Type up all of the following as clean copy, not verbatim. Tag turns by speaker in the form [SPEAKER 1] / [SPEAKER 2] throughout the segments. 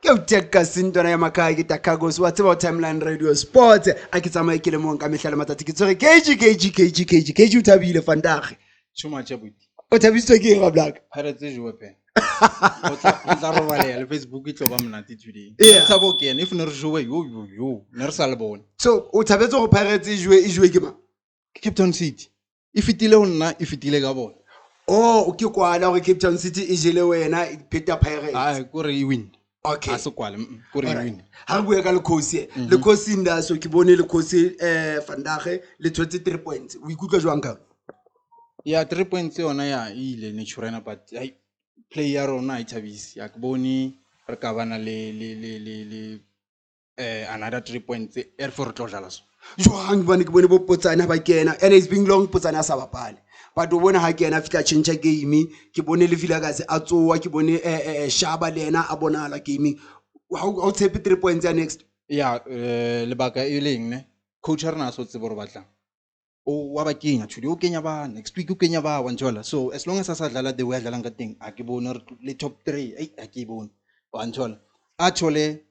[SPEAKER 1] ke o teka sintwana ya makaya ke takagos wa tseba Timeline Radio Sports a ke tsamaye ke le mong ka mehla le matsatsi ke tsore KG o thabile Fandage
[SPEAKER 2] Chuma chabuti.
[SPEAKER 1] o thabisitswe ke eng Black
[SPEAKER 2] Pirates jwe pe. O tla robalea le Facebook e tlo ba monate today.
[SPEAKER 1] Yeah.
[SPEAKER 2] Tsabo ke ene if ne re jowe yo ne re sa le bona.
[SPEAKER 1] so o thabetse go Pirates e jwe ke ma
[SPEAKER 2] Cape Town City. E fitile ho nna e fitile ka bona.
[SPEAKER 1] oh o ke kwala gore Cape Town City e jele wena Peter Pirates
[SPEAKER 2] Ah go re e win.
[SPEAKER 1] okay
[SPEAKER 2] A se kwale go re e win.
[SPEAKER 1] ha bua ka le Khosi le Khosi nda so ke bone le Khosi Fandage le thotse 3 points o ikutlwa jwang ka
[SPEAKER 2] Ya 3 points yona ya ile ne churena but ai player rona I thabisi ya ke bone re ka bana le another 3 points e for tlo jala so.
[SPEAKER 1] jwang bane ke bone bo Potsana ba kena and it's been long Potsana sa bapale but o bona ha kena fika change game ke bone le Vilakazi a tsoa ke bone Shaba le ena a bonala gaming how tshepe 3 points ya next
[SPEAKER 2] Ya le baka e leng ne coach rena so tsebo re batlang o wa ba kenya today o kenya ba next week o kenya ba wa ntshola so as long as a sa dlala the way a dlalang ka teng a ke bone le top 3 a ke bone wa ntshola a tshole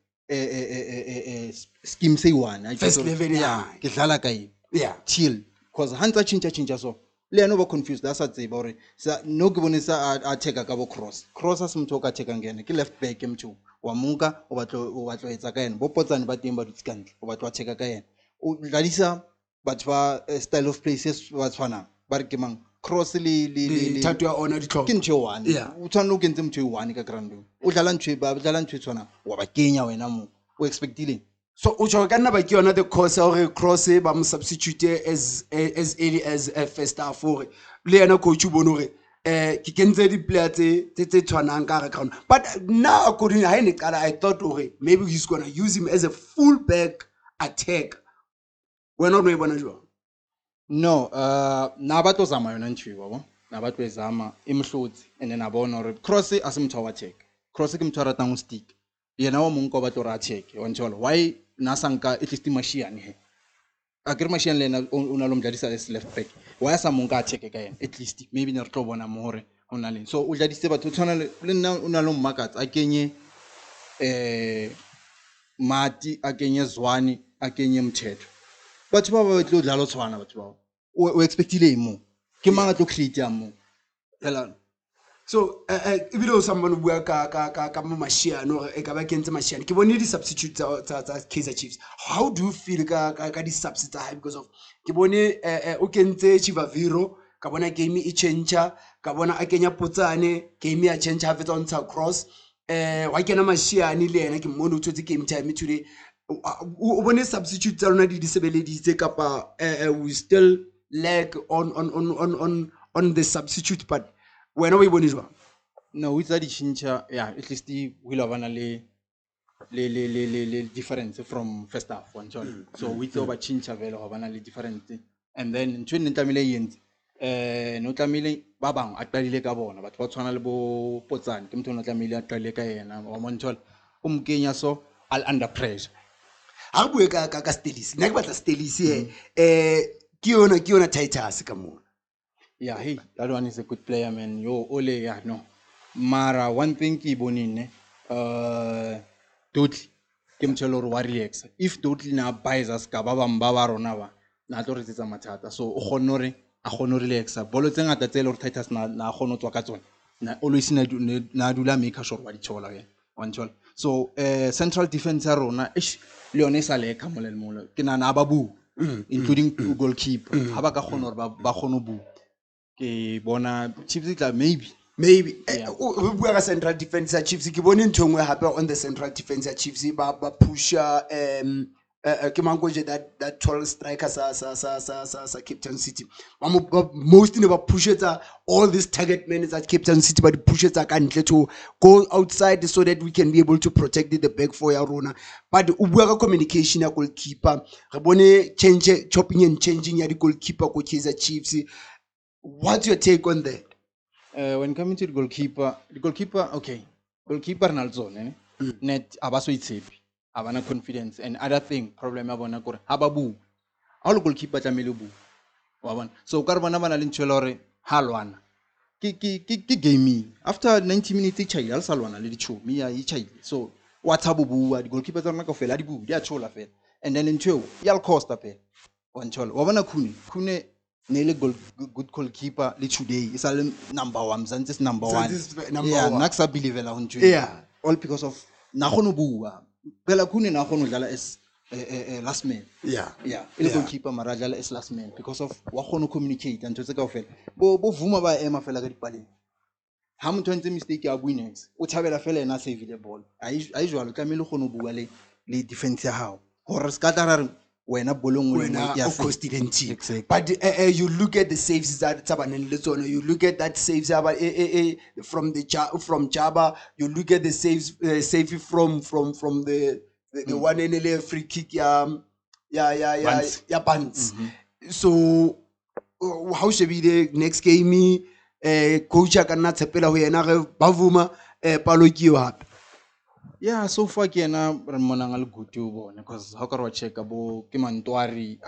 [SPEAKER 2] scheme say one
[SPEAKER 1] First 11,
[SPEAKER 2] ya ke dlala ka eng
[SPEAKER 1] yeah
[SPEAKER 2] chill because hantsa chincha so le eno ba confused a sa tseba hore sa no ke bone sa a check ka bo cross a se motho ka check ngene ke left back mtho wa munka o batlo etsa ka ene bo Potsane ba teng ba dutse kantle o batlo a check ka ene o dlalisa batho ba style of places wa tshwana ba re ke mang cross le
[SPEAKER 1] thato ya ona ditlhoko
[SPEAKER 2] ke ntho one
[SPEAKER 1] Yeah.
[SPEAKER 2] o tshwana o kentse motho one ka ground o dlala ntho tshwana wa ba kenya wena mo o expectile
[SPEAKER 1] so o tshwa ka nna ba ke yona the course or cross ba mo substitute as early as first half hore le yena coach o bone hore ke kentse di player tse tshwanang ka re ground but now according ha ene qala I thought hore maybe he's going to use him as a full back attack wena o no e bona jwang
[SPEAKER 2] no na ba tlo zama yona ntho wa na ba tlo ezama imhlotsi and then abona hore cross a se motho wa check cross ke motho a ratang o stick yena wa mong ka ba tlo ra check wa nthola why na sanka at least Mashiane he a ke re Mashiane lena o na lo mdladisa as left back why sa mong ka check ka yena at least maybe ne re tlo bona mo hore o na le so o dladise batho tshwana le nna o na lo mmakatsa a kenye Mati a kenye Zwane a kenye Mthetho batho ba ba tlo dlala tshwana batho ba o expectile mo ke manga tlo create mo hela
[SPEAKER 1] so ebile o someone bua ka mo Mashiane hore e ka ba kentse Mashiane ke bone di substitute tsa Kaizer Chiefs how do you feel ka di subs tsa high because of ke bone o kentse Chivaviro ka bona game e change ka bona a kenya Potsane game ya change ha fetsa on tsa cross wa kena Mashiane le yena ke mmone o tsotse game time today o bone substitute tsa lona di sebeleditse kapa we still lack on the substitute but wena o e bone jwang
[SPEAKER 2] no with that chincha yeah at least will have le difference from first half one so with over chincha vele ha bana le difference and then ntwe ne tlamile yentse no tlamile ba bang a qadile ka bona batho ba tshwana le bo Potsane ke motho o tlamile a qadile ka yena wa monthola o mkenya so all under pressure
[SPEAKER 1] ha re bue ka Stelis nna ke batla Stelis ke yona Titus ka mona
[SPEAKER 2] yeah hey that one is a good player man yo ole yeah no mara one thing ke bonine Dudley ke mtshelo wa relax if Dudley na buys us ka ba bang ba rona ba na tlo re tsetsa mathata so o kgonore a kgone relaxa bolo tse ngata tse le Titus na kgone tswa ka tsona na always na dula make sure ba di chola ke one chola so central defense ya rona le yone sa le ka molel molo ke na ba bu including goalkeeper ha ba ka kgona hore ba kgone bu ke bona Chiefs tla maybe
[SPEAKER 1] o bua ka central defense ya Chiefs ke bone ntho ngwe hape on the central defense ya Chiefs ba pusha ke mango je that tall striker sa Cape Town City most ne ba pushetsa all these target men at Cape Town City ba di pushetsa ka ntle to go outside so that we can be able to protect the back four ya rona but o bua ka communication ya goalkeeper re bone chopping and changing ya di goalkeeper ko Kaizer Chiefs. What's your take on that?
[SPEAKER 2] When coming to the goalkeeper, okay. Goalkeeper nalzone, net abaso itsepi, abana confidence and other thing problem abona kore hababu. All goalkeeper tlamele bu. Wabona. So karabana bana le ntshwelore halwana. Ki gaming. After 90 minutes chai al salwana le dicho mi ya chai. So wa tshabo bua di-goalkeeper tsa rona kaofela a di bua di a tshola fela and then ntho eo ya le costa fela wa ntshola wa bona Khune ne le good goalkeeper le today is a number 1 Mzansi is number 1 yeah nna ke sa believela ho ntho
[SPEAKER 1] Yeah.
[SPEAKER 2] all because of na kgone bua phela Khune na kgone dlala as last man
[SPEAKER 1] Yeah.
[SPEAKER 2] ile goalkeeper mara dlala as last man because of wa kgone communicate ntho tse kaofela bo vuma ba ema fela ka dipaleng ha motho ntse mistake ya Buinex o thabela fela ena save the ball ai jwalo tlamehile kgone bua le defense ya hao hore ska tla re wena bolong
[SPEAKER 1] Wena
[SPEAKER 2] ya
[SPEAKER 1] o costed in team.
[SPEAKER 2] Exactly.
[SPEAKER 1] But you look at the saves that Tabaneng Letsono, you look at that saves from from Jaba, you look at the saves save from the one in the free kick Bunts. So how should be the next game coach a kana tshepela ho yena ge ba vuma palo ke yo hape.
[SPEAKER 2] Yeah, so far ke ena re monang le good o bone because how ka re wa checka bo ke Mantwari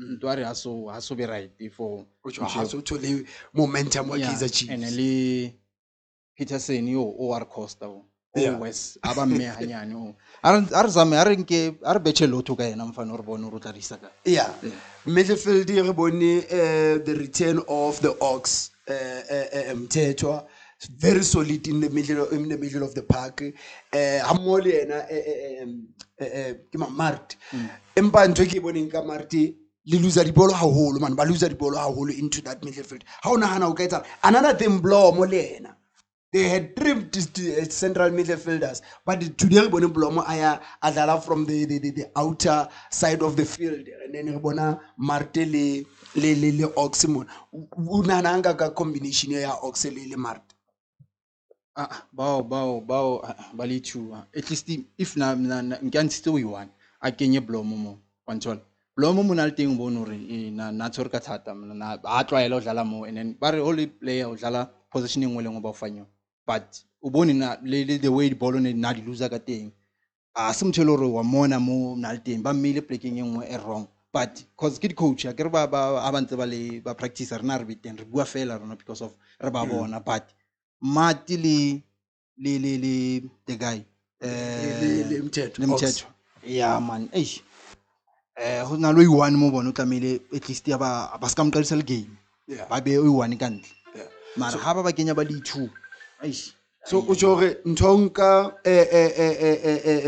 [SPEAKER 2] Mantwari ha so be right for
[SPEAKER 1] ha so thole momentum wa Kaizer Chiefs
[SPEAKER 2] and le Peterson o wa Costa o West aba mme hanyane o a re zame a re nke a re betche lotho ka ena mfana re bone o tla risa ka
[SPEAKER 1] midfield re bone the return of the Ox Mthethwa very solid in the middle of the park hamole ena ke Mart empa ntwe ke boneng ka Mart le loser di bolo haholo man ba loser di bolo haholo into that midfield ha ona hana o ka etsa another thing blow mo le ena they had three central midfielders but today re bone Blomo aya adala from the outer side of the field and then re bona Mart le Oximon una nanga ka combination ya Ox le Mart
[SPEAKER 2] bao ba le two at least if na nka still we one a kenye Blomo mo wantsola Blomo mo na le teng bone hore na tshore ka thata na a tlwaela o dlala mo and then ba re all player o dlala position engwe le ngwe ba fanyo but o bone na le the way the ball ne na di loser ka teng a se mthelo hore wa mona mo na le teng ba mmile plekeng engwe e wrong but cause ke di coach a ke re ba bantse ba le ba practice rena re biteng re bua fela rona because of re ba bona but Mati le the guy
[SPEAKER 1] le Mthethwa
[SPEAKER 2] yeah man ho na lo i1 mo bona o tlamehile at least ya ba ska mqalisa le game ba be o i1 ka ntle mara ha ba kenya ba le 2
[SPEAKER 1] so o jore nthonka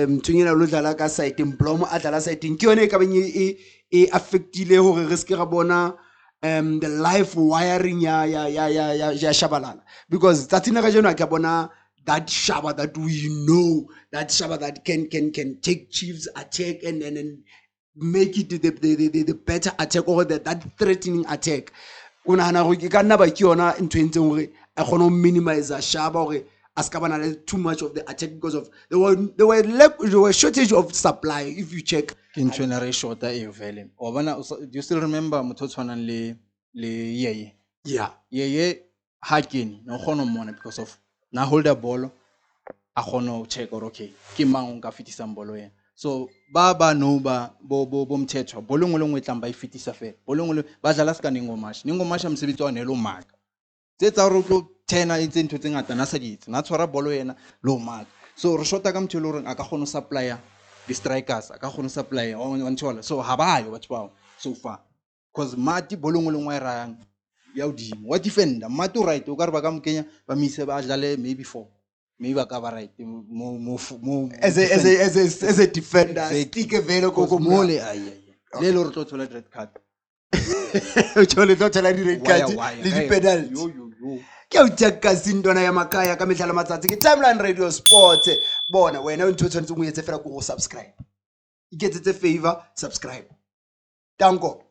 [SPEAKER 1] mthunyela lo dlala ka side Blomo a dlala side ke yone ka beng e affectile hore re ske ra bona the life wiring ya Shabalala because tsatsina ga jeno ka bona that Shaba that we know that Shaba that can take Chiefs attack and make it the better attack or that threatening attack una hana go ke kana ba ke yona ntwe ntseng hore a kgona minimize Shaba hore askabana too much of the attack because of there were shortage of supply if you check
[SPEAKER 2] in generation shorter e vele o bona do you still remember motho tshwanang le yeye ha kene no kgona mona because of na hold the ball a kgona check or okay ke mang ka fitisa bolo yena so ba no ba bo Mthethwa bolo ngwe le ngwe tlamba e fitisa fela bolo ngwe ba dlala ska ningomasha msebetsi wa nelo maka tsetsa re tlo 10 itse ntho tse ngata na sa ditse na tshwara bolo yena lo maka so re shota ka mthelo reng aka kgona supplier the strikers aka kgona supplier on thola so ha ba yo batho bao so far because Mati bolo ngwe le ngwe ra ya udimo wa defender Mati right o ka re ba ka mkenya ba mise ba dlale maybe 4 maybe ba ka ba right mo
[SPEAKER 1] as a defender stick vele go
[SPEAKER 2] mole le lo re tlo thola red card
[SPEAKER 1] o tshole tlo thola di red card le di penalty ke o tjeka sindona ya makaya ka mehlala matsatsi ke Timeline Radio Sports bona wena o ntho tshwanetse o etse fela go subscribe iketsetse favor subscribe danko